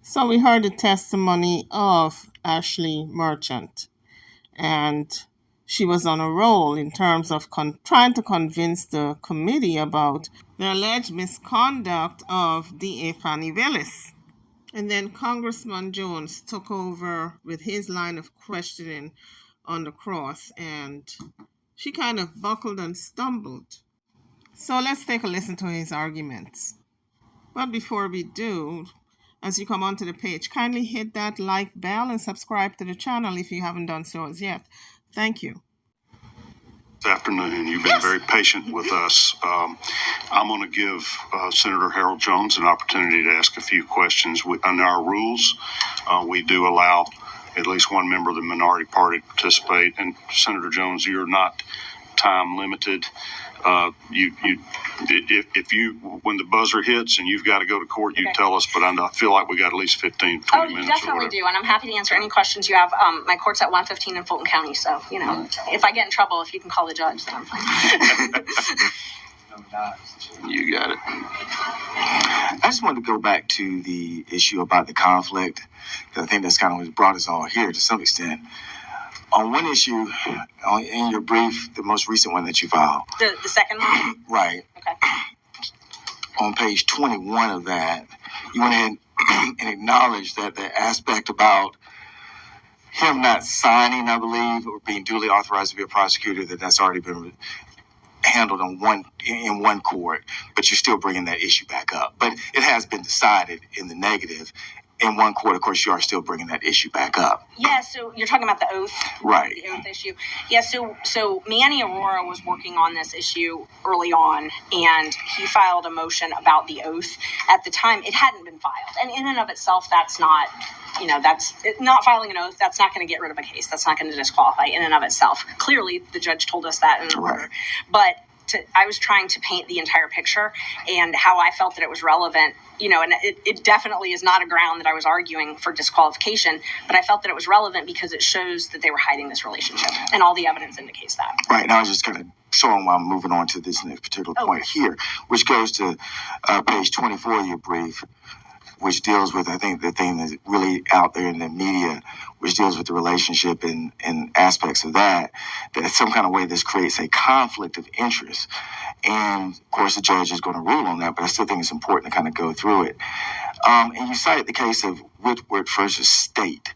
So we heard the testimony of Ashleigh Merchant, and she was on a roll in terms of trying to convince the committee about the alleged misconduct of DA Fani Willis. And then Congressman Jones took over with his line of questioning on the cross, and she kind of buckled and stumbled. So let's take a listen to his arguments. But before we do, as you come onto the page, kindly hit that like bell and subscribe to the channel if you haven't done so as yet. Thank you. This afternoon, you've been very patient with us. I'm going to give Senator Harold Jones an opportunity to ask a few questions. Under our rules, we do allow at least one member of the minority party to participate. And Senator Jones, you're not time limited. If you, when the buzzer hits and you've got to go to court, you tell us, but I feel like we got at least 15, 20 minutes. Oh, you definitely do, and I'm happy to answer any questions you have. My court's at 115 in Fulton County, so, you know, if I get in trouble, if you can call the judge, then I'm fine. You got it. I just wanted to go back to the issue about the conflict, because I think that's kind of what brought us all here to some extent. On one issue, in your brief, the most recent one that you filed. The second one? Right. Okay. On page 21 of that, you went ahead and acknowledged that the aspect about him not signing, I believe, or being duly authorized to be a prosecutor, that's already been handled in one court, but you're still bringing that issue back up. But it has been decided in the negative. In one court, of course, you are still bringing that issue back up. Yeah, so you're talking about the oath? Right. The oath issue. Yeah, so Manny Aurora was working on this issue early on, and he filed a motion about the oath. At the time, it hadn't been filed. And in and of itself, that's not, that's not filing an oath. That's not going to get rid of a case. That's not going to disqualify in and of itself. Clearly, the judge told us that in the order. But I was trying to paint the entire picture and how I felt that it was relevant, and it definitely is not a ground that I was arguing for disqualification, but I felt that it was relevant because it shows that they were hiding this relationship, and all the evidence indicates that. Right. Now I was just kind of showing why I'm moving on to this next particular point here, which goes to page 24 of your brief, which deals with, I think, the thing that's really out there in the media, which deals with the relationship and aspects of that in some kind of way this creates a conflict of interest. And, of course, the judge is going to rule on that, but I still think it's important to kind of go through it. And you cite the case of Whitworth versus State.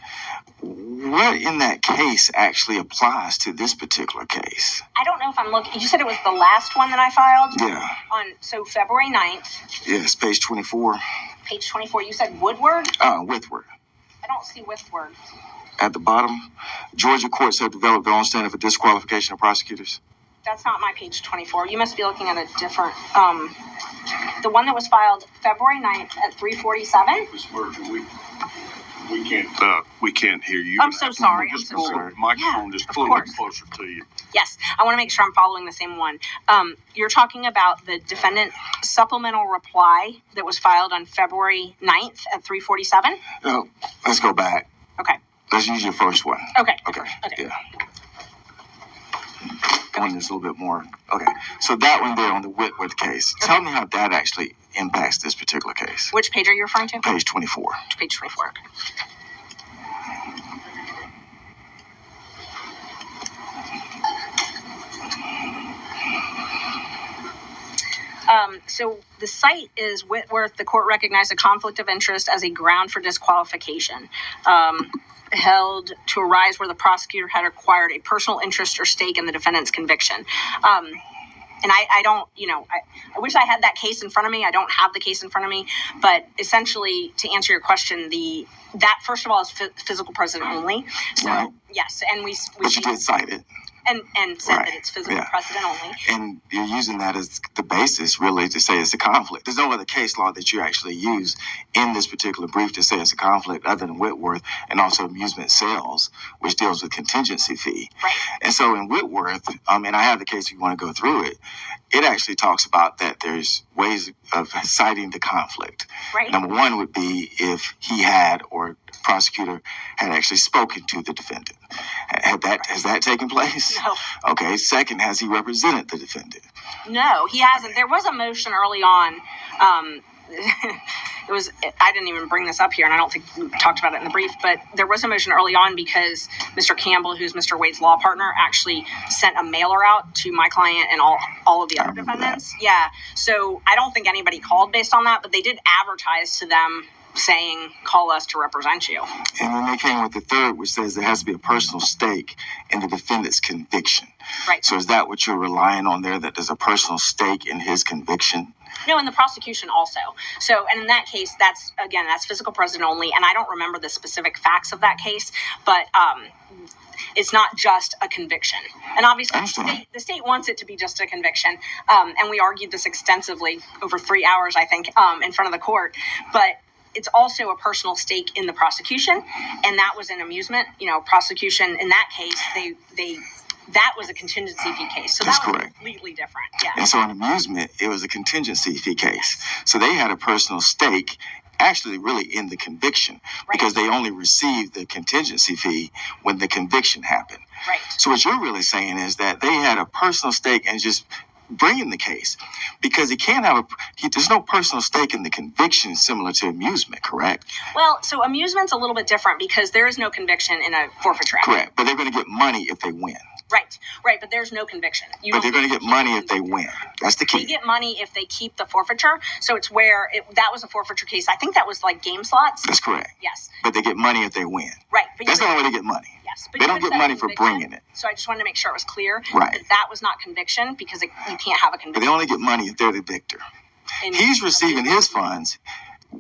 What in that case actually applies to this particular case? I don't know if I'm looking. You said it was the last one that I filed? Yeah. So February 9th. Yes, page 24. Page 24. You said Woodward? Whitworth. I don't see Whitworth. At the bottom, Georgia courts have developed their own standard for disqualification of prosecutors. That's not my page 24. You must be looking at a different, the one that was filed February 9th at 3:47. Ms. Merger, we can't hear you. I'm so sorry. Just pull the microphone just a little bit closer to you. Yes, I want to make sure I'm following the same one. You're talking about the defendant supplemental reply that was filed on February 9th at 3:47? No, let's go back. Okay. Let's use your first one. Okay. Yeah. One that's a little bit more. Okay. So that one there on the Whitworth case. Okay. Tell me how that actually impacts this particular case. Which page are you referring to? Page 24. Page 24. Okay. So the site is Whitworth. The court recognized a conflict of interest as a ground for disqualification. Held to arise where the prosecutor had acquired a personal interest or stake in the defendant's conviction. And I don't, I wish I had that case in front of me. I don't have the case in front of me. But essentially, to answer your question, that first of all is physical precedent only. So, right. Yes, and But you did cite it. And said that it's physical precedent only. And you're using that as the basis, really, to say it's a conflict. There's no other case law that you actually use in this particular brief to say it's a conflict other than Whitworth and also amusement sales, which deals with contingency fee. Right. And so in Whitworth, and I have the case if you want to go through it, it actually talks about that there's ways of citing the conflict. Right. Number one would be if he had or prosecutor had actually spoken to the defendant. Has that taken place? No. Okay. Second, has he represented the defendant? No, he hasn't. There was a motion early on I didn't even bring this up here, and I don't think we talked about it in the brief, but there was a motion early on because Mr. Campbell, who's Mr. Wade's law partner, actually sent a mailer out to my client and all of the other defendants. Yeah. So I don't think anybody called based on that, but they did advertise to them saying, call us to represent you. And then they came with the third, which says there has to be a personal stake in the defendant's conviction. Right. So is that what you're relying on there, that there's a personal stake in his conviction? No, in the prosecution also. So, and in that case, that's physical present only. And I don't remember the specific facts of that case, but it's not just a conviction. And obviously, the state wants it to be just a conviction. And we argued this extensively over 3 hours, I think, in front of the court. But it's also a personal stake in the prosecution. And that was an amusement. Prosecution, in that case, that was a contingency fee case. So that's that was correct. Completely different. Yeah. And so in amusement, it was a contingency fee case. So they had a personal stake actually really in the conviction, because they only received the contingency fee when the conviction happened. Right. So what you're really saying is that they had a personal stake in just bringing the case, because there's no personal stake in the conviction similar to amusement, correct? Well, so amusement's a little bit different because there is no conviction in a forfeiture act. Correct, but they're going to get money if they win. Right, but there's no conviction. But they're going to get money if they win. That's the key. They get money if they keep the forfeiture. So it's where that was a forfeiture case. I think that was like game slots. That's correct. Yes. But they get money if they win. Right. But that's the only way they get money. Yes. But they don't get money for bringing it. So I just wanted to make sure it was clear. Right. That was not conviction, because you can't have a conviction. But they only get money if they're the victor. He's receiving his funds.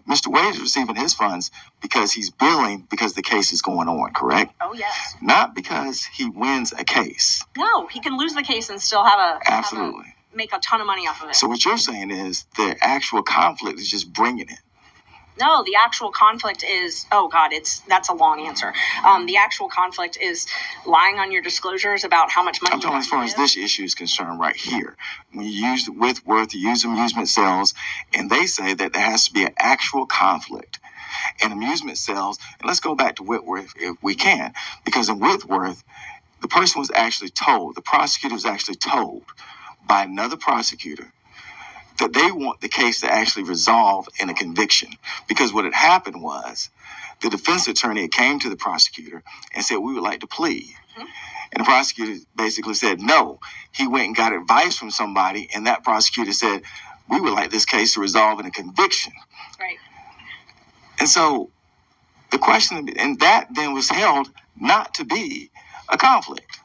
Mr. Wade is receiving his funds because he's billing because the case is going on, correct? Oh, yes. Not because he wins a case. No, he can lose the case and still have Absolutely. Make a ton of money off of it. So what you're saying is the actual conflict is just bringing it. No, the actual conflict is, that's a long answer. The actual conflict is lying on your disclosures about how much money I'm talking as far as this issue is concerned right here. When you use with worth, you use amusement sales, and they say that there has to be an actual conflict. And amusement sales, and let's go back to Whitworth if we can, because in Whitworth, the person was actually told, the prosecutor was actually told by another prosecutor that they want the case to actually resolve in a conviction. Because what had happened was the defense attorney came to the prosecutor and said, we would like to plea. Mm-hmm. And the prosecutor basically said, no. He went and got advice from somebody, and that prosecutor said, we would like this case to resolve in a conviction. Right. And so the question, and that then was held not to be a conflict.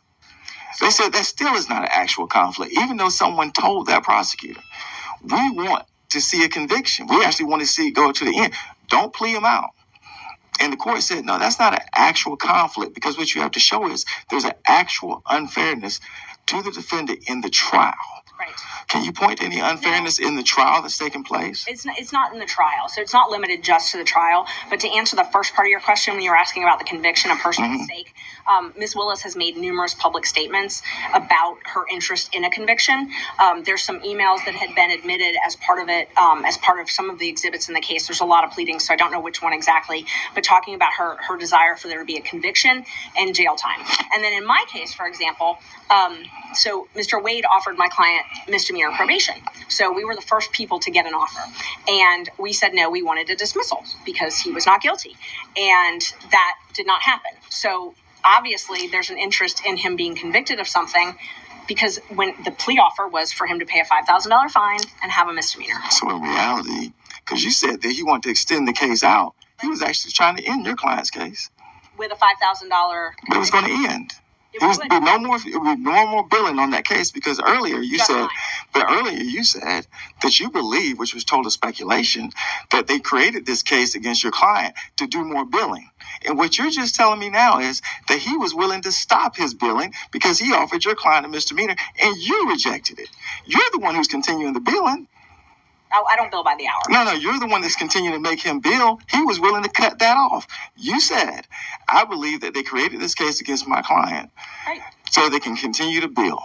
They said that still is not an actual conflict, even though someone told that prosecutor, we want to see a conviction. We actually want to see it go to the end. Don't plea him out. And the court said, no, that's not an actual conflict, because what you have to show is there's an actual unfairness to the defendant in the trial. Right. Can you point to any unfairness in the trial that's taking place? It's not in the trial, so it's not limited just to the trial. But to answer the first part of your question, when you were asking about the conviction of personal mistake, Ms. Willis has made numerous public statements about her interest in a conviction. There's some emails that had been admitted as part of it, as part of some of the exhibits in the case. There's a lot of pleadings, so I don't know which one exactly, but talking about her desire for there to be a conviction and jail time. And then in my case, for example, so Mr. Wade offered my client misdemeanor probation. So we were the first people to get an offer. And we said, no, we wanted a dismissal because he was not guilty. And that did not happen. So obviously there's an interest in him being convicted of something, because when the plea offer was for him to pay a $5,000 fine and have a misdemeanor. So in reality, because you said that he wanted to extend the case out, he was actually trying to end your client's case. With a $5,000. But it was going to end. It would be no more billing on that case, because earlier you said that you believe, which was total speculation, that they created this case against your client to do more billing. And what you're just telling me now is that he was willing to stop his billing because he offered your client a misdemeanor and you rejected it. You're the one who's continuing the billing. Oh, I don't bill by the hour. No, you're the one that's continuing to make him bill. He was willing to cut that off. You said, I believe that they created this case against my client so they can continue to bill.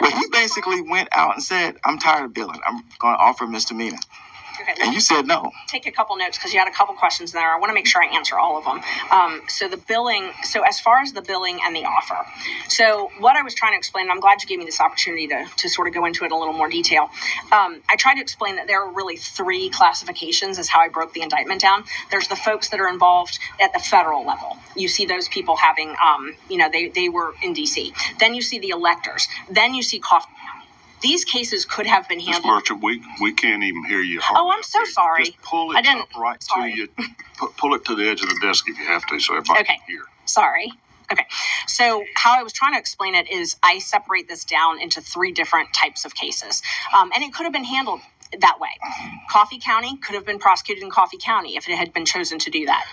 But he basically went out and said, I'm tired of billing. I'm going to offer a misdemeanor. Okay, And you said no. Take a couple notes because you had a couple questions there. I want to make sure I answer all of them. So the billing, so as far as the billing and the offer, so what I was trying to explain, and I'm glad you gave me this opportunity to sort of go into it in a little more detail. I tried to explain that there are really three classifications is how I broke the indictment down. There's the folks that are involved at the federal level. You see those people having, they were in D.C. Then you see the electors. Then you see coffee. These cases could have been handled. Ms. Merchant, we can't even hear you. Oh, I'm so sorry. Just pull it I didn't. up right Sorry. to you. Pull it to the edge of the desk if you have to, so everybody Okay. can hear. Sorry. Okay. So how I was trying to explain it is I separate this down into three different types of cases. And it could have been handled that way. Coffee County could have been prosecuted in Coffee County if it had been chosen to do that.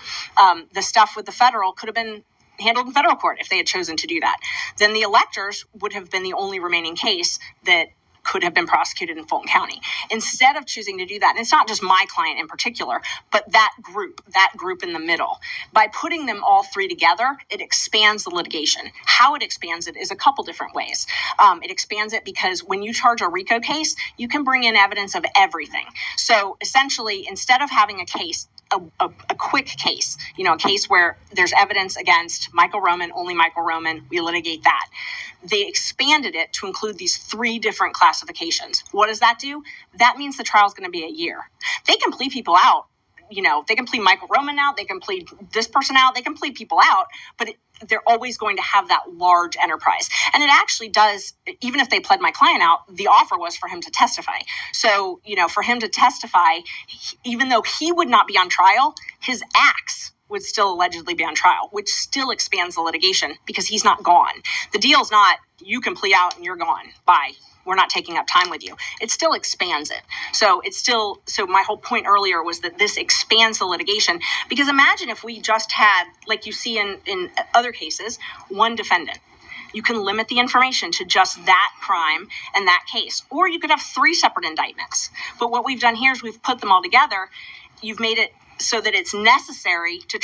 The stuff with the federal could have been handled in federal court if they had chosen to do that. Then the electors would have been the only remaining case that could have been prosecuted in Fulton County. Instead of choosing to do that, and it's not just my client in particular, but that group in the middle, by putting them all three together, it expands the litigation. How it expands it is a couple different ways. It expands it because when you charge a RICO case, you can bring in evidence of everything. So essentially, instead of having a case, a quick case, a case where there's evidence against Michael Roman, only Michael Roman, we litigate that. They expanded it to include these three different classifications. What does that do? That means the trial is going to be a year. They can plead people out. They can plead Michael Roman out. They can plead this person out. They can plead people out, but they're always going to have that large enterprise. And it actually does, even if they pled my client out, the offer was for him to testify. So, for him to testify, even though he would not be on trial, his acts would still allegedly be on trial, which still expands the litigation because he's not gone. The deal's not, you can plea out and you're gone. Bye. We're not taking up time with you. It still expands it. So my whole point earlier was that this expands the litigation because imagine if we just had, like you see in other cases, one defendant. You can limit the information to just that crime and that case. Or you could have three separate indictments. But what we've done here is we've put them all together. You've made it so that it's necessary to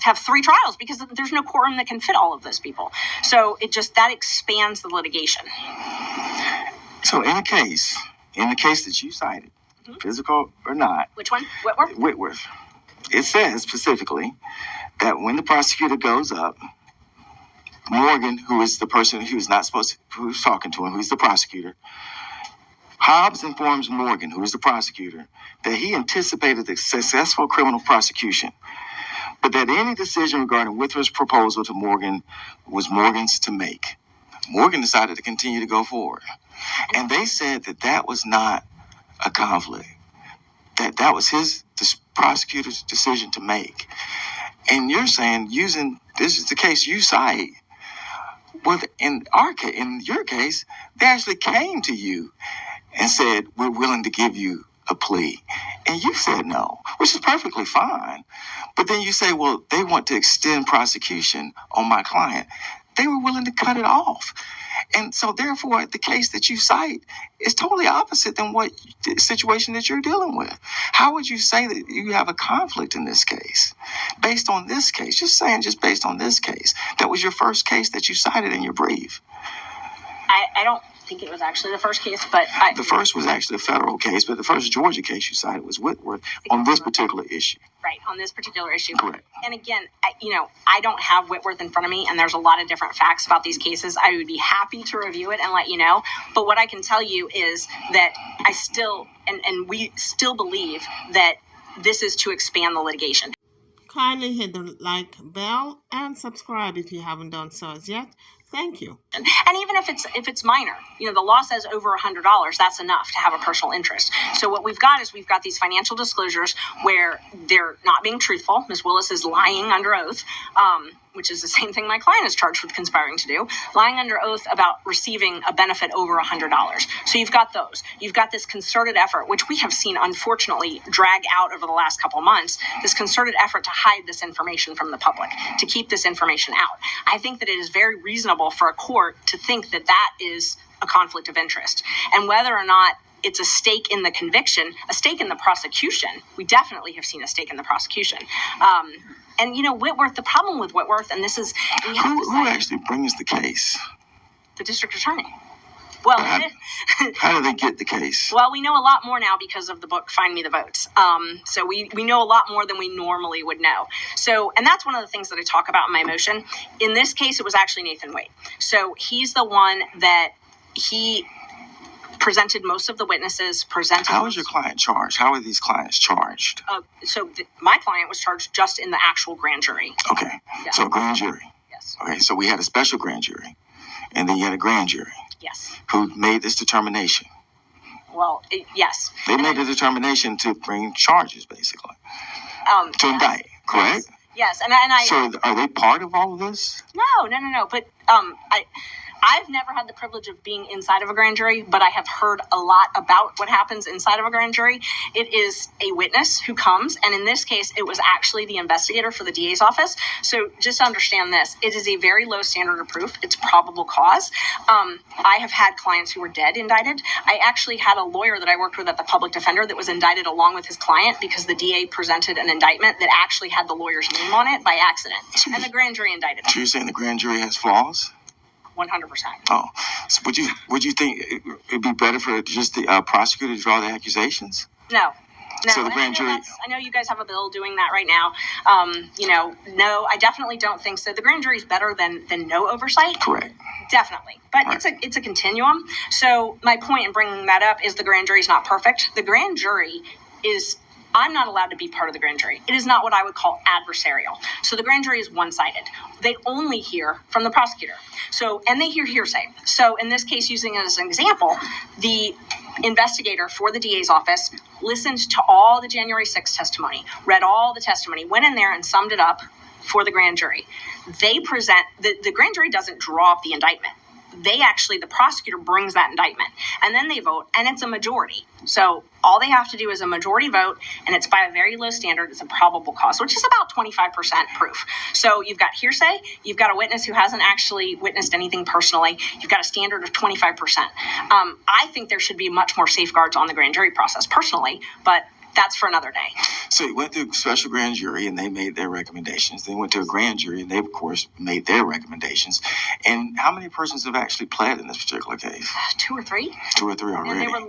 have three trials because there's no quorum that can fit all of those people. So that expands the litigation. So in the case that you cited, physical or not. Which one? Whitworth? Whitworth. It says specifically that when the prosecutor goes up, Morgan, who is the person who's talking to him, who's the prosecutor, Hobbs informs Morgan, who is the prosecutor, that he anticipated a successful criminal prosecution, but that any decision regarding Whitworth's proposal to Morgan was Morgan's to make. Morgan decided to continue to go forward. And they said that was not a conflict, that was the prosecutor's decision to make. And you're saying, this is the case you cite. Well, in your case, they actually came to you and said, we're willing to give you a plea. And you said no, which is perfectly fine. But then you say, well, they want to extend prosecution on my client. They were willing to cut it off. And so therefore, the case that you cite is totally opposite than what the situation that you're dealing with. How would you say that you have a conflict in this case? Based on this case, just based on this case. That was your first case that you cited in your brief. I don't think it was actually the first case, but the first was actually a federal case, but the first Georgia case you cited was Whitworth on this particular issue. Right, on this particular issue. Correct. And again, I don't have Whitworth in front of me, and there's a lot of different facts about these cases. I would be happy to review it and let you know. But what I can tell you is that I still, and we still believe that this is to expand the litigation. Kindly hit the like bell and subscribe if you haven't done so as yet. Thank you. And even if it's minor, the law says over $100, that's enough to have a personal interest. So what we've got these financial disclosures where they're not being truthful. Ms. Willis is lying under oath, which is the same thing my client is charged with conspiring to do, lying under oath about receiving a benefit over $100. So you've got those. You've got this concerted effort, which we have seen, unfortunately, drag out over the last couple of months, this concerted effort to hide this information from the public, to keep this information out. I think that it is very reasonable for a court to think that that is a conflict of interest. And whether or not it's a stake in the conviction, a stake in the prosecution, we definitely have seen a stake in the prosecution. And Whitworth, the problem with Whitworth, and this is... Who actually brings the case? The district attorney. Well, how do they get the case? Well, we know a lot more now because of the book Find Me the Votes. So we know a lot more than we normally would know. So, and that's one of the things that I talk about in my motion. In this case, it was actually Nathan Wade. So he's the one that he presented most of the witnesses. How is your client charged? How are these clients charged? My client was charged just in the actual grand jury. Okay, yeah. So a grand jury. Yes. Okay, so we had a special grand jury, and then you had a grand jury. Yes. Who made this determination? Well, yes. They made the determination to bring charges, basically. To indict, correct? Yes, and I. So are they part of all of this? No. But I've never had the privilege of being inside of a grand jury, but I have heard a lot about what happens inside of a grand jury. It is a witness who comes, and in this case, it was actually the investigator for the DA's office. So just to understand this, it is a very low standard of proof. It's probable cause. I have had clients who were dead indicted. I actually had a lawyer that I worked with at the public defender that was indicted along with his client because the DA presented an indictment that actually had the lawyer's name on it by accident, and the grand jury indicted him. So you're saying the grand jury has flaws? 100%. Oh, so would you think it'd be better for just the prosecutor to draw the accusations? No. So the grand jury. I know you guys have a bill doing that right now. No, I definitely don't think so. The grand jury is better than no oversight. Correct. Definitely, but right. It's a continuum. So my point in bringing that up is the grand jury is not perfect. The grand jury is. I'm not allowed to be part of the grand jury. It is not what I would call adversarial. So the grand jury is one-sided. They only hear from the prosecutor. And they hear hearsay. So in this case, using it as an example, the investigator for the DA's office listened to all the January 6th testimony, read all the testimony, went in there and summed it up for the grand jury. They present, the grand jury doesn't draw up the indictment. The prosecutor brings that indictment, and then they vote, and it's a majority. So all they have to do is a majority vote, and it's by a very low standard. It's a probable cause, which is about 25% proof. So you've got hearsay, you've got a witness who hasn't actually witnessed anything personally, you've got a standard of 25%. I think there should be much more safeguards on the grand jury process personally, but that's for another day. So you went through a special grand jury and they made their recommendations. Then went to a grand jury and they, of course, made their recommendations. And how many persons have actually pled in this particular case? 2 or 3. 2 or 3 already. And they were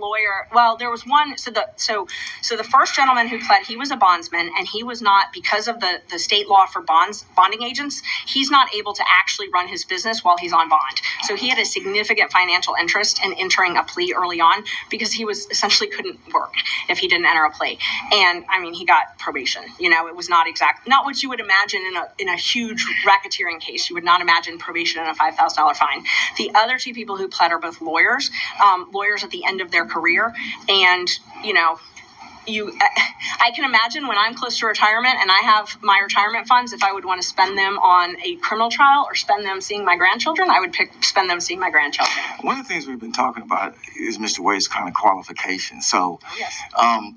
Well, there was one. So the first gentleman who pled, he was a bondsman, and he was not, because of the state law for bonding agents, he's not able to actually run his business while he's on bond. So he had a significant financial interest in entering a plea early on because he was essentially couldn't work if he didn't enter a plea. And I mean, he got probation. It was not what you would imagine in a huge racketeering case. You would not imagine probation and a $5,000 fine. The other 2 people who pled are both lawyers at the end of their career. And, I can imagine when I'm close to retirement and I have my retirement funds, if I would want to spend them on a criminal trial or spend them seeing my grandchildren, I would spend them seeing my grandchildren. One of the things we've been talking about is Mr. Wade's kind of qualifications. So, yes.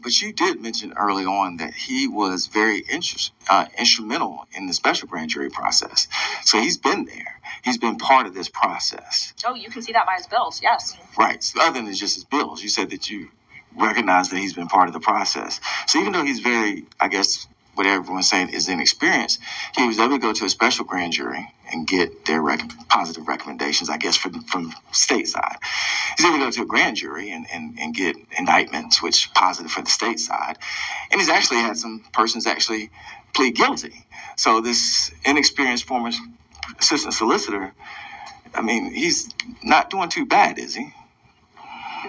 But you did mention early on that he was very instrumental in the special grand jury process. So he's been there. He's been part of this process. Oh, you can see that by his bills, yes. Right. So other than just his bills, you said that you recognize that he's been part of the process. So even though he's very, I guess, what everyone's saying is inexperienced, he was able to go to a special grand jury and get their positive recommendations, I guess, from state side. He's able to go to a grand jury and get indictments, which positive for the state side. And he's actually had some persons actually plead guilty. So this inexperienced former assistant solicitor, I mean, he's not doing too bad, is he?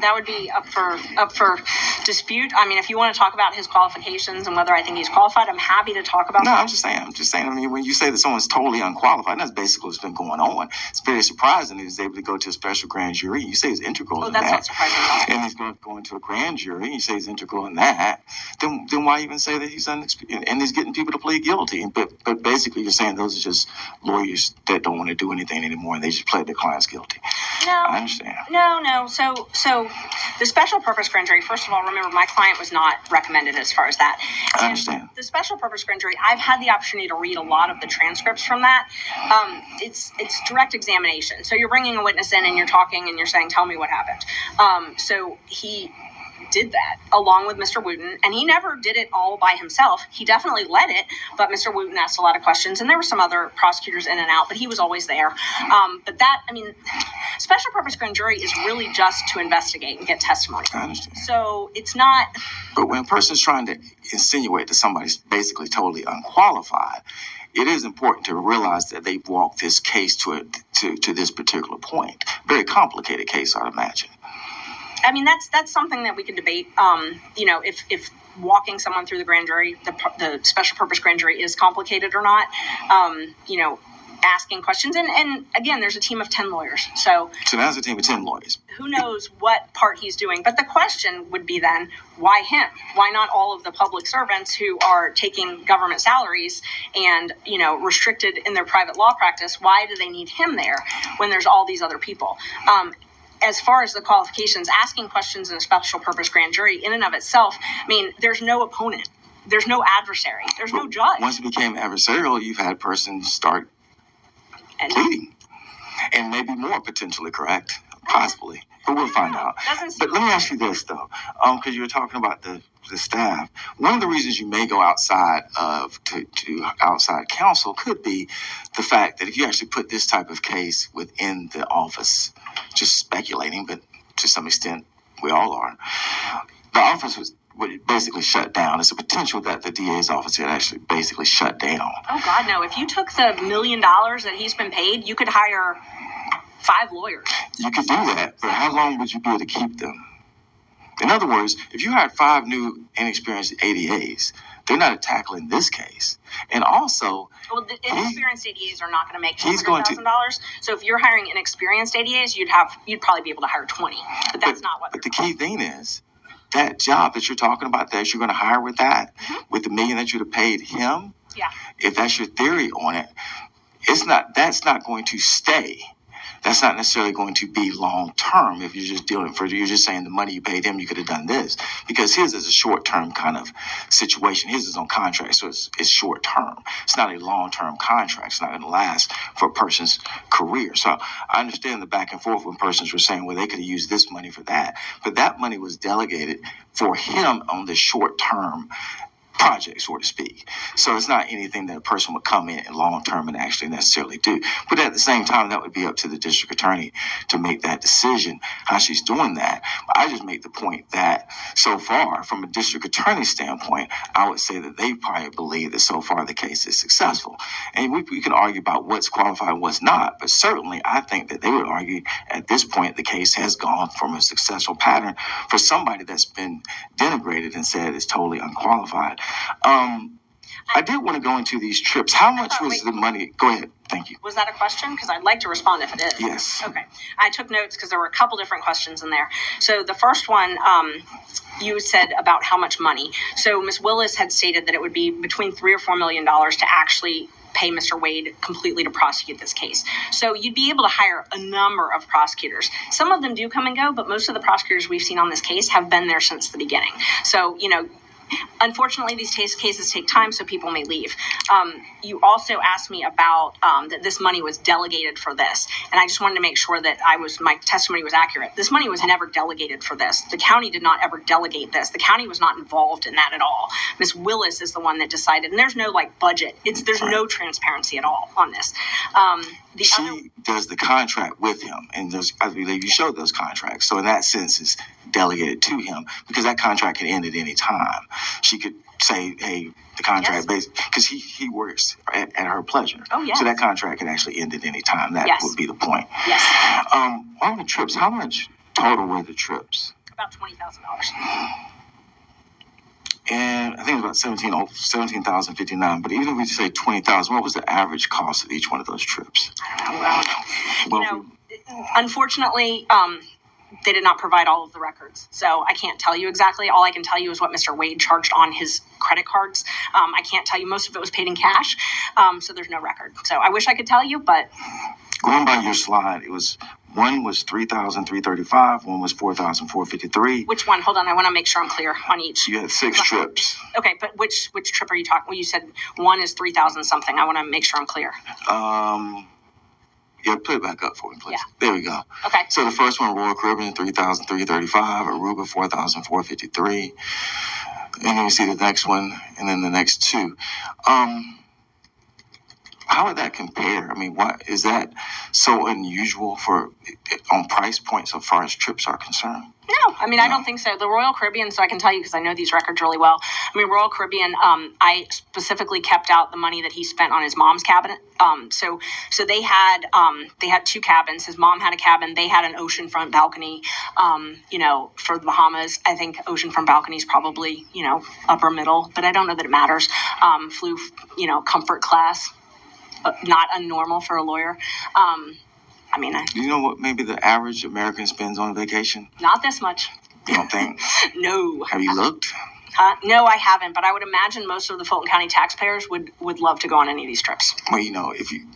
That would be up for dispute. I mean, if you want to talk about his qualifications and whether I think he's qualified, I'm happy to talk about that. No, I'm just saying. I mean, when you say that someone's totally unqualified, that's basically what's been going on. It's very surprising that he's able to go to a special grand jury. You say he's integral in that. That's not surprising. And he's going to a grand jury. You say he's integral in that. Then why even say that he's inexperienced? And he's getting people to plead guilty. But basically, you're saying those are just lawyers that don't want to do anything anymore, and they just pled their clients guilty. No, I understand. No. So the special purpose grand jury, first of all, remember, my client was not recommended as far as that. I understand. The special purpose grand jury, I've had the opportunity to read a lot of the transcripts from that. It's direct examination. So you're bringing a witness in and you're talking and you're saying, tell me what happened. So did that along with Mr. Wooten, and he never did it all by himself. He definitely led it, but Mr. Wooten asked a lot of questions, and there were some other prosecutors in and out, but he was always there. But that, I mean, special purpose grand jury is really just to investigate and get testimony. I understand. So it's not. But when a person's trying to insinuate that somebody's basically totally unqualified, it is important to realize that they've walked this case to this particular point. Very complicated case, I'd imagine. I mean, that's something that we can debate. If walking someone through the grand jury, the special purpose grand jury is complicated or not. Asking questions. And again, there's a team of 10 lawyers. So now's a team of 10 lawyers. Who knows what part he's doing? But the question would be then, why him? Why not all of the public servants who are taking government salaries and, restricted in their private law practice? Why do they need him there when there's all these other people? As far as the qualifications, asking questions in a special purpose grand jury in and of itself, I mean, there's no opponent. There's no adversary. There's no judge. Once it became adversarial, you've had persons start pleading. And maybe more potentially, correct? Possibly. But we'll find out. But let me ask you this, though, because you were talking about the staff. One of the reasons you may go outside to outside counsel could be the fact that if you actually put this type of case within the office, just speculating, but to some extent we all are, the office would basically shut down. There's a potential that the DA's office had actually basically shut down. Oh, God, no. If you took the $1 million that he's been paid, you could hire 5 lawyers. You could do that, but how long would you be able to keep them? In other words, if you hired 5 new inexperienced ADAs, they're not tackling this case. And also, well, the inexperienced ADAs are not going to make $200,000. So if you're hiring inexperienced ADAs, you'd probably be able to hire 20. But that's not what. But the key thing is, that job that you're talking about that you're going to hire with that, with the $1 million that you'd have paid him, if that's your theory on it, that's not going to stay. That's not necessarily going to be long term if you're just saying the money you paid him, you could have done this. Because his is a short term kind of situation. His is on contract, so it's short term. It's not a long term contract. It's not going to last for a person's career. So I understand the back and forth when persons were saying, well, they could have used this money for that. But that money was delegated for him on the short term project, so to speak. So it's not anything that a person would come in long term and actually necessarily do. But at the same time, that would be up to the district attorney to make that decision, how she's doing that. But I just make the point that so far, from a district attorney standpoint, I would say that they probably believe that so far the case is successful. And we can argue about what's qualified and what's not, but certainly I think that they would argue at this point the case has gone from a successful pattern for somebody that's been denigrated and said is totally unqualified. I did want to go into these trips. How much was the money? Go ahead. Thank you. Was that a question? Because I'd like to respond if it is. Yes. Okay. I took notes because there were a couple different questions in there. So the first one, you said about how much money. So Ms. Willis had stated that it would be between $3 or $4 million to actually pay Mr. Wade completely to prosecute this case. So you'd be able to hire a number of prosecutors. Some of them do come and go, but most of the prosecutors we've seen on this case have been there since the beginning. So, unfortunately, these cases take time, so people may leave. You also asked me about that this money was delegated for this, and I just wanted to make sure that my testimony was accurate. This money was never delegated for this. The county did not ever delegate this. The county was not involved in that at all. Ms. Willis is the one that decided, and there's no budget. There's no transparency at all on this. She does the contract with him, and I believe you showed those contracts. So in that sense, it's delegated to him because that contract can end at any time. She could say, hey, the contract, because he works at her pleasure. Oh, yes. So that contract can actually end at any time. That would be the point. Yes. On the trips, how much total were the trips? About $20,000. And I think it was about $17,059. But even if we say $20,000, what was the average cost of each one of those trips? Unfortunately, they did not provide all of the records. So I can't tell you exactly. All I can tell you is what Mr. Wade charged on his credit cards. I can't tell you. Most of it was paid in cash. So there's no record. So I wish I could tell you, but... Going by your slide, one was $3,335, one was $4,453. Which one? Hold on, I want to make sure I'm clear on each. You had 6 trips. Okay, but which trip are you talking? Well, you said one is 3,000 something. I want to make sure I'm clear. Yeah, put it back up for me, please. Yeah. There we go. Okay. So the first one, Royal Caribbean, 3,335. Aruba, 4,453. And then you see the next one, and then the next two. How would that compare? I mean, what is that so unusual for on price points so far as trips are concerned? No, I mean, I don't think so. The Royal Caribbean, so I can tell you because I know these records really well. I mean, Royal Caribbean, I specifically kept out the money that he spent on his mom's cabin. So they had two cabins. His mom had a cabin. They had an oceanfront balcony. For the Bahamas, I think oceanfront balcony is probably upper middle, but I don't know that it matters. Flew comfort class, not unnormal for a lawyer. Do you know what maybe the average American spends on vacation? Not this much. You don't think? No. Have you looked? No, I haven't, but I would imagine most of the Fulton County taxpayers would love to go on any of these trips. Well, if you,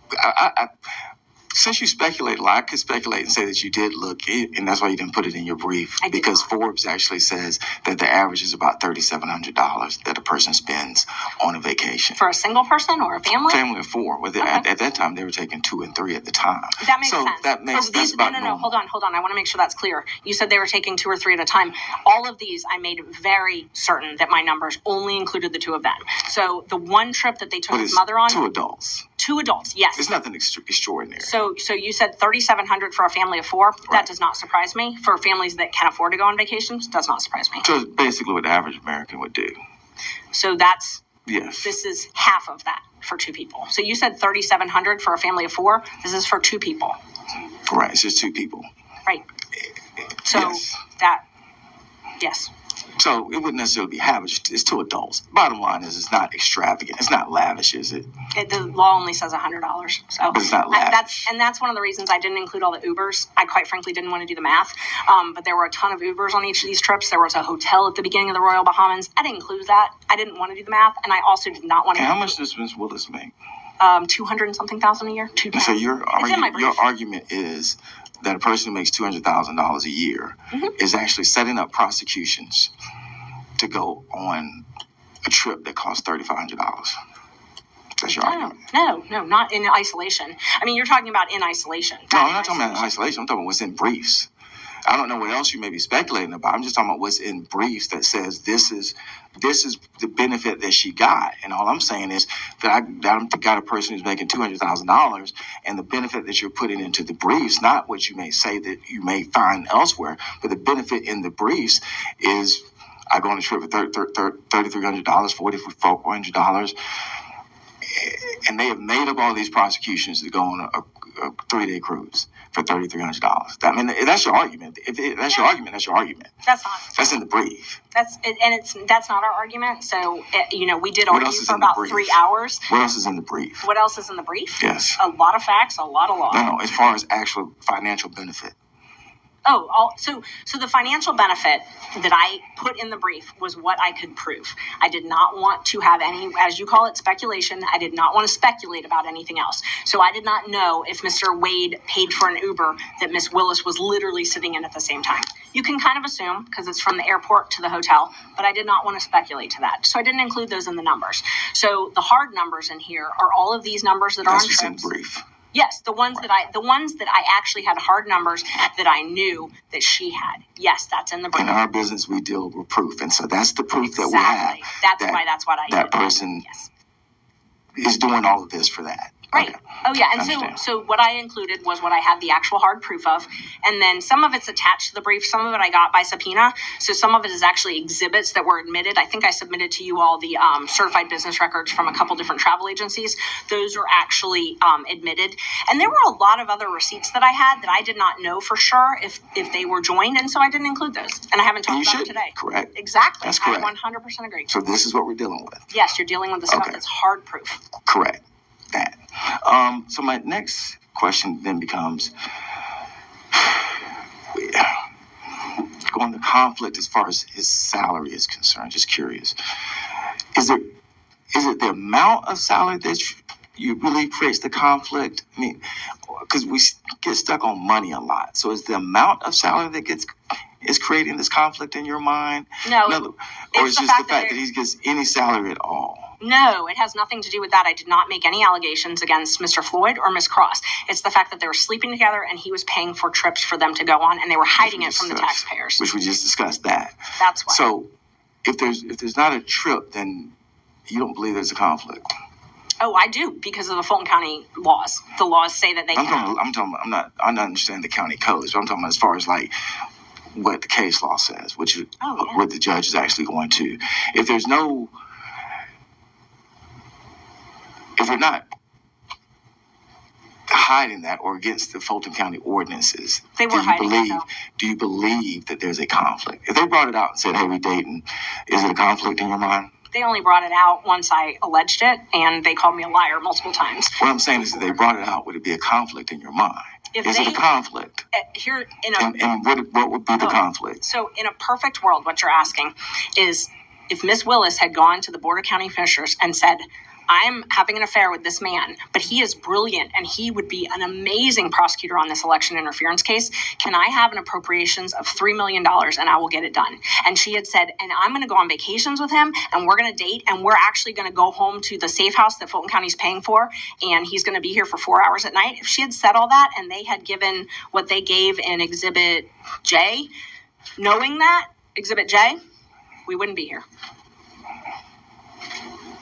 since you speculate a lot, I could speculate and say that you did look, and that's why you didn't put it in your brief. Because Forbes actually says that the average is about $3,700 that a person spends on a vacation. For a single person or a family? Family of four. Well, at that time, they were taking 2 and 3 at the time. That makes sense. That's about normal. Hold on. I want to make sure that's clear. You said they were taking 2 or 3 at a time. All of these, I made very certain that my numbers only included the 2 of them. So the one trip that they took his mother on. 2 adults. 2 adults, yes. It's nothing extraordinary. So you said $3,700 for a family of 4. Right. That does not surprise me. For families that can afford to go on vacations, does not surprise me. So it's basically what the average American would do. So that's yes. This is half of that for 2 people. So you said $3,700 for a family of 4. This is for 2 people. Right. It's just 2 people. Right. So yes. Yes. So it wouldn't necessarily be half. It's 2 adults. Bottom line is, it's not extravagant. It's not lavish, is it? The law only says $100. So but it's not lavish. That's one of the reasons I didn't include all the Ubers. I quite frankly didn't want to do the math. But there were a ton of Ubers on each of these trips. There was a hotel at the beginning of the Royal Bahamas. I didn't include that. I didn't want to do the math, and I also did not want to. And how much does Ms. Willis make? 200 and something thousand a year. So your argument is that a person who makes $200,000 a year is actually setting up prosecutions to go on a trip that costs $3,500. That's your argument. No, not in isolation. I mean, you're talking about in isolation. No, I'm not talking about in isolation. I'm talking about what's in briefs. I don't know what else you may be speculating about. I'm just talking about what's in briefs that says this is the benefit that she got. And all I'm saying is that I got a person who's making $200,000, and the benefit that you're putting into the briefs, not what you may say that you may find elsewhere, but the benefit in the briefs is I go on a trip for $3,300, $4,400, and they have made up all these prosecutions to go on a 3-day cruise for $3,300. I mean, that's your argument. If that's your argument, that's your argument. That's not. That's in the brief. That's not our argument. So we did argue for about 3 hours. What else is in the brief? What else is in the brief? Yes. A lot of facts, a lot of law. No. As far as actual financial benefit. So the financial benefit that I put in the brief was what I could prove. I did not want to have any, as you call it, speculation. I did not want to speculate about anything else. So I did not know if Mr. Wade paid for an Uber that Miss Willis was literally sitting in at the same time. You can kind of assume because it's from the airport to the hotel, but I did not want to speculate to that. So I didn't include those in the numbers. So the hard numbers in here are all of these numbers that are on trips. That's what's in brief. Yes, the ones that I actually had hard numbers that I knew that she had. Yes, that's in the brief. In our business, we deal with proof, and so that's the proof that we have. That's what I that person is doing all of this for that. Right. Okay. Oh, yeah. And so what I included was what I had the actual hard proof of. And then some of it's attached to the brief. Some of it I got by subpoena. So some of it is actually exhibits that were admitted. I think I submitted to you all the certified business records from a couple different travel agencies. Those are actually admitted. And there were a lot of other receipts that I had that I did not know for sure if they were joined. And so I didn't include those. And I haven't talked about them today. Correct. Exactly. That's correct. I 100% agree. So this is what we're dealing with. Yes, you're dealing with the stuff that's hard proof. Correct. That. So my next question then becomes going to conflict as far as his salary is concerned. Just curious. Is it the amount of salary that you really creates the conflict? I mean, because we get stuck on money a lot. So is the amount of salary that gets is creating this conflict in your mind? No, or it's just the fact that he gets any salary at all? No, it has nothing to do with that. I did not make any allegations against Mr. Floyd or Ms. Cross. It's the fact that they were sleeping together and he was paying for trips for them to go on, and they were hiding it from the taxpayers. Which we just discussed that. That's why. So if there's not a trip, then you don't believe there's a conflict? Oh, I do, because of the Fulton County laws. The laws say that they can. I'm not understanding the county codes, but I'm talking about as far as like what the case law says, which is what the judge is actually going to. If you're not hiding that or against the Fulton County ordinances, they were do you believe that there's a conflict? If they brought it out and said, hey, we're dating, is it a conflict in your mind? They only brought it out once I alleged it, and they called me a liar multiple times. What I'm saying is that they brought it out. Would it be a conflict in your mind? Is it a conflict? And what would be the conflict? So in a perfect world, what you're asking is if Miss Willis had gone to the Board of County Commissioners and said, I'm having an affair with this man, but he is brilliant and he would be an amazing prosecutor on this election interference case. Can I have an appropriations of $3 million and I will get it done? And she had said, and I'm going to go on vacations with him and we're going to date and we're actually going to go home to the safe house that Fulton County is paying for and he's going to be here for 4 hours at night. If she had said all that and they had given what they gave in Exhibit J, knowing that, Exhibit J, we wouldn't be here.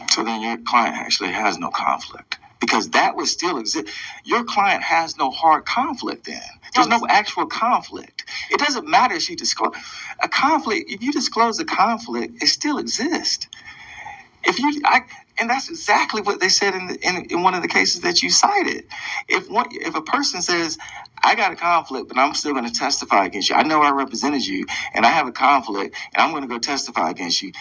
So then your client actually has no conflict because that would still exist. Your client has no hard conflict then. There's no actual conflict. It doesn't matter if you disclose a conflict. If you disclose a conflict, it still exists. And that's exactly what they said in one of the cases that you cited. If a person says, I got a conflict, but I'm still going to testify against you. I know I represented you and I have a conflict and I'm going to go testify against you.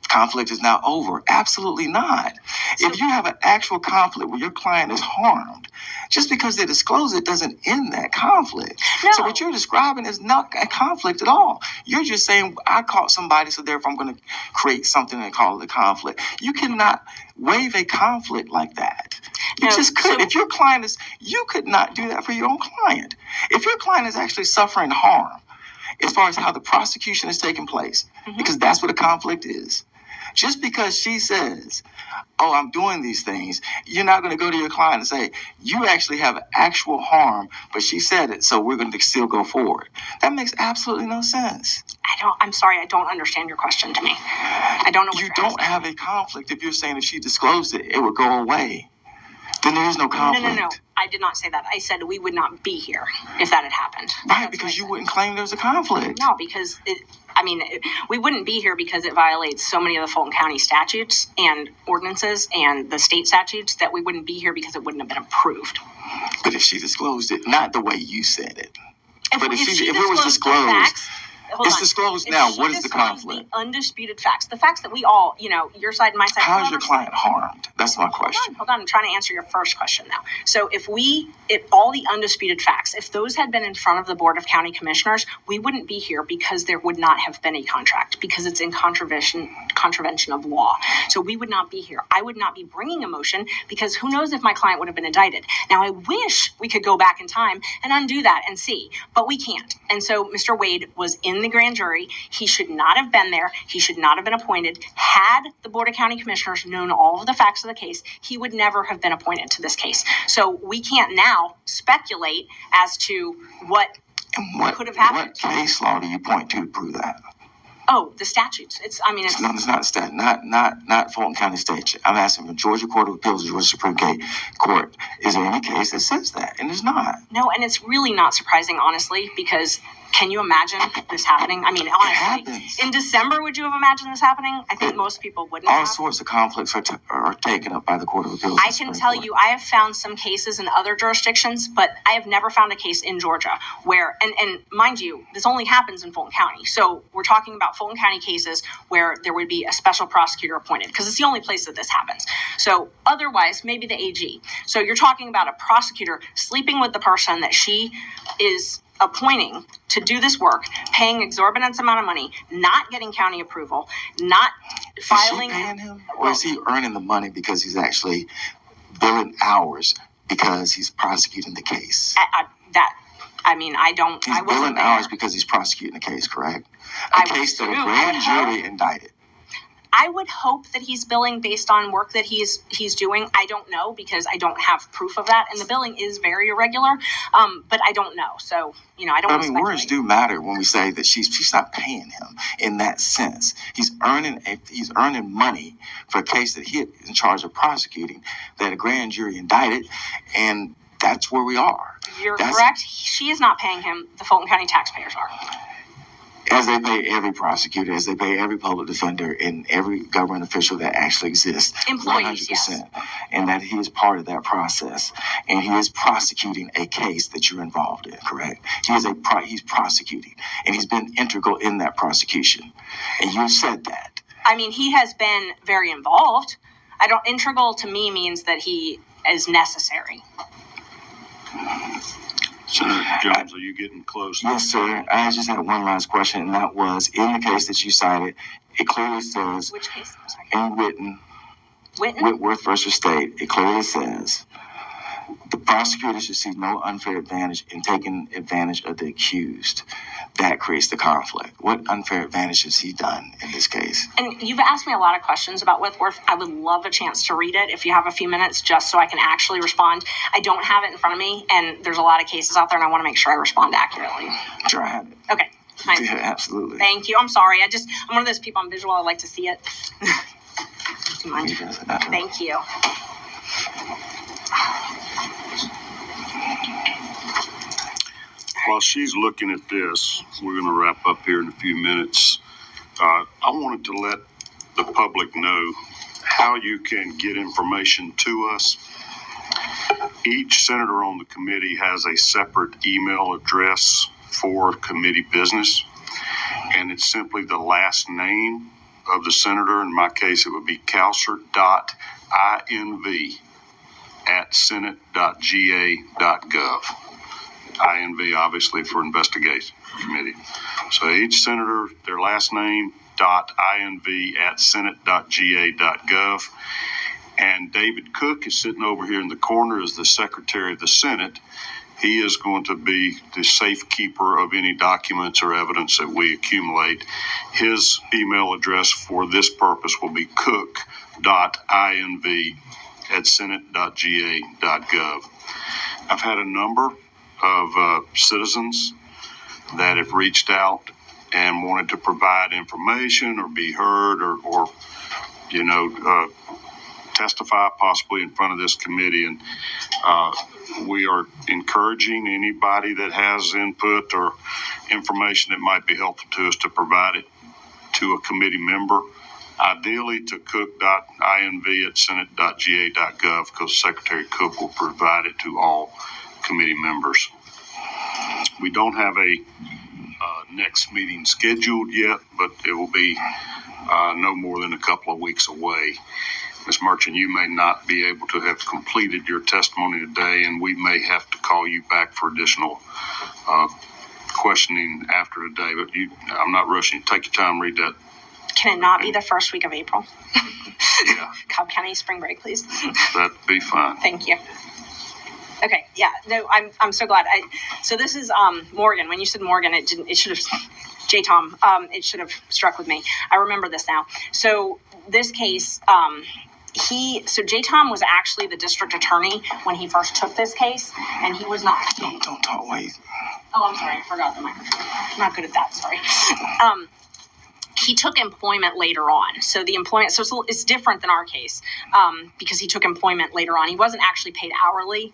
Conflict is now over. Absolutely not. If you have an actual conflict where your client is harmed, just because they disclose it doesn't end that conflict. No. So what you're describing is not a conflict at all. You're just saying, I caught somebody, so therefore I'm going to create something and call it a conflict. You cannot waive a conflict like that. You just couldn't. If your client is, you could not do that for your own client. If your client is actually suffering harm, as far as how the prosecution is taking place, because that's what a conflict is. Just because she says, oh, I'm doing these things, you're not going to go to your client and say, you actually have actual harm, but she said it, so we're going to still go forward. That makes absolutely no sense. I'm sorry, I don't understand your question to me. I don't know what you don't have a conflict if you're saying if she disclosed it, it would go away. Then there is no conflict. No. I did not say that. I said we would not be here if that had happened. Right, because you wouldn't claim there was a conflict. No, because we wouldn't be here because it violates so many of the Fulton County statutes and ordinances and the state statutes that we wouldn't be here because it wouldn't have been approved. But if she disclosed it, not the way you said it. If it was disclosed, it's disclosed now. What is the conflict? The undisputed facts. The facts that we all, your side and my side. How is your client harmed? That's my question. Hold on. I'm trying to answer your first question now. So if all the undisputed facts, if those had been in front of the Board of County Commissioners, we wouldn't be here because there would not have been a contract because it's in contravention of law. So we would not be here. I would not be bringing a motion because who knows if my client would have been indicted. Now, I wish we could go back in time and undo that and see, but we can't. And so Mr. Wade was in the grand jury. He should not have been there. He should not have been appointed. Had the Board of County Commissioners known all of the facts of the case, he would never have been appointed to this case. So we can't now speculate as to what could have happened. What case law do you point to prove that? Oh, the statutes. It's not stat, not Fulton County statute. I'm asking the Georgia Court of Appeals, Georgia Supreme Court. Is there any case that says that? And there's not. No, and it's really not surprising, honestly, because can you imagine this happening? I mean, honestly, in December, would you have imagined this happening? I think most people wouldn't. All sorts of conflicts are taken up by the Court of Appeals. I can tell you, I have found some cases in other jurisdictions, but I have never found a case in Georgia where, and mind you, this only happens in Fulton County. So we're talking about Fulton County cases where there would be a special prosecutor appointed because it's the only place that this happens. So otherwise, maybe the AG. So you're talking about a prosecutor sleeping with the person that she is appointing to do this work, paying exorbitant amount of money, not getting county approval, not filing. Is she paying him, or is he earning the money because he's actually billing hours because he's prosecuting the case? I mean, I don't. He's I wasn't billing there. hours because he's prosecuting a case, correct? I A case that a would grand hope. jury indicted. I would hope that he's billing based on work that he's doing. I don't know because I don't have proof of that, and the billing is very irregular. But I don't know, so I don't. I mean, words do matter when we say that she's not paying him in that sense. He's earning money for a case that he is in charge of prosecuting, that a grand jury indicted, and that's where we are. You're correct. She is not paying him. The Fulton County taxpayers are. As they pay every prosecutor, as they pay every public defender, and every government official that actually exists. Employees, 100%. yes. And that he is part of that process. And he is prosecuting a case that you're involved in, correct? He's prosecuting. And he's been integral in that prosecution. And you've said that. I mean, he has been very involved. Integral to me means that he is necessary. Senator Jones, are you getting close? Yes, sir. I just had one last question, and that was, in the case that you cited, it clearly says... Which case? I'm sorry. In Whitten? Whitworth versus State, it clearly says the prosecutor should see no unfair advantage in taking advantage of the accused. That creates the conflict. What unfair advantage has he done in this case? And you've asked me a lot of questions about Whitworth. I would love a chance to read it if you have a few minutes, just so I can actually respond. I don't have it in front of me, and there's a lot of cases out there, and I want to make sure I respond accurately. Sure, I have it. Okay. Nice. Yeah, absolutely. Thank you. I'm sorry. I'm one of those people on visual. I like to see it. Do you mind? Thank you. While she's looking at this, we're going to wrap up here in a few minutes. I wanted to let the public know how you can get information to us. Each senator on the committee has a separate email address for committee business, and it's simply the last name of the senator. In my case, it would be calcert.inv@senate.ga.gov. INV, obviously, for investigation committee. So each senator, their last name, .inv@senate.ga.gov. And David Cook is sitting over here in the corner as the Secretary of the Senate. He is going to be the safekeeper of any documents or evidence that we accumulate. His email address for this purpose will be cook.inv@senate.ga.gov. I've had a number of citizens that have reached out and wanted to provide information or be heard or testify possibly in front of this committee. And we are encouraging anybody that has input or information that might be helpful to us to provide it to a committee member, ideally to cook.inv@senate.ga.gov, because Secretary Cook will provide it to all committee members. We don't have a next meeting scheduled yet, but it will be no more than a couple of weeks away. Ms. Merchant, you may not be able to have completed your testimony today, and we may have to call you back for additional questioning after today, but I'm not rushing. Take your time, read that. Can it not be the first week of April? Yeah. Cobb County spring break, please. That'd be fine. Thank you. Okay, yeah, no, I'm so glad. So this is Morgan. When you said Morgan, it should have J-Tom. It should have struck with me. I remember this now. So this case, J-Tom was actually the district attorney when he first took this case, and he was not. Don't talk. Wait. Oh, I'm sorry. I forgot the microphone. I'm not good at that. Sorry. He took employment later on. So the employment, it's different than our case because he took employment later on. He wasn't actually paid hourly.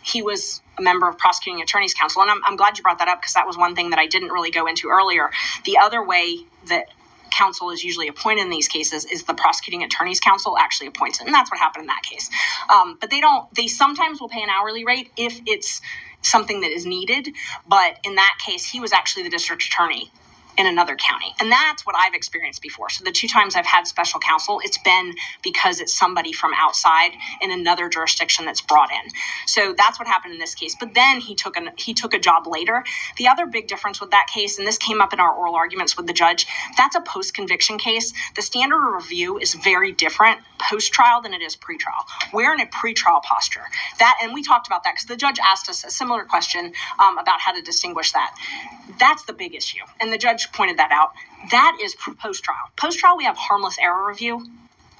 He was a member of Prosecuting Attorneys Council. And I'm glad you brought that up because that was one thing that I didn't really go into earlier. The other way that counsel is usually appointed in these cases is the Prosecuting Attorneys Council actually appoints it. And that's what happened in that case. But they sometimes will pay an hourly rate if it's something that is needed. But in that case, he was actually the district attorney in another county. And that's what I've experienced before. So the 2 times I've had special counsel, it's been because it's somebody from outside in another jurisdiction that's brought in. So that's what happened in this case. But then he took a job later. The other big difference with that case, and this came up in our oral arguments with the judge, that's a post-conviction case. The standard of review is very different post-trial than it is pre-trial. We're in a pre-trial posture. And we talked about that because the judge asked us a similar question about how to distinguish that. That's the big issue. And the judge pointed that out. That is post-trial. Post-trial, we have harmless error review.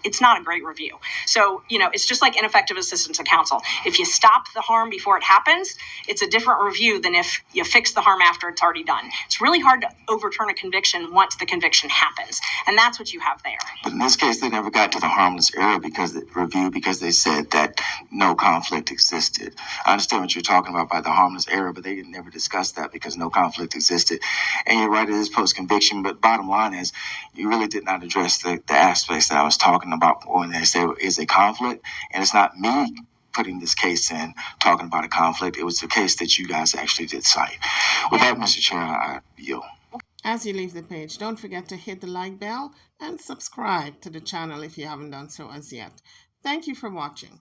It's not a great review. So, it's just like ineffective assistance of counsel. If you stop the harm before it happens, it's a different review than if you fix the harm after it's already done. It's really hard to overturn a conviction once the conviction happens. And that's what you have there. But in this case, they never got to the harmless error because they said that no conflict existed. I understand what you're talking about by the harmless error, but they never discussed that because no conflict existed. And you're right, it is post-conviction, but bottom line is you really did not address the aspects that I was talking about when they say is a conflict. And it's not me putting this case in talking about a conflict. It was the case that you guys actually did cite. With that, Mr. Chair, I yield. As you leave the page, don't forget to hit the like bell and subscribe to the channel if you haven't done so as yet. Thank you for watching.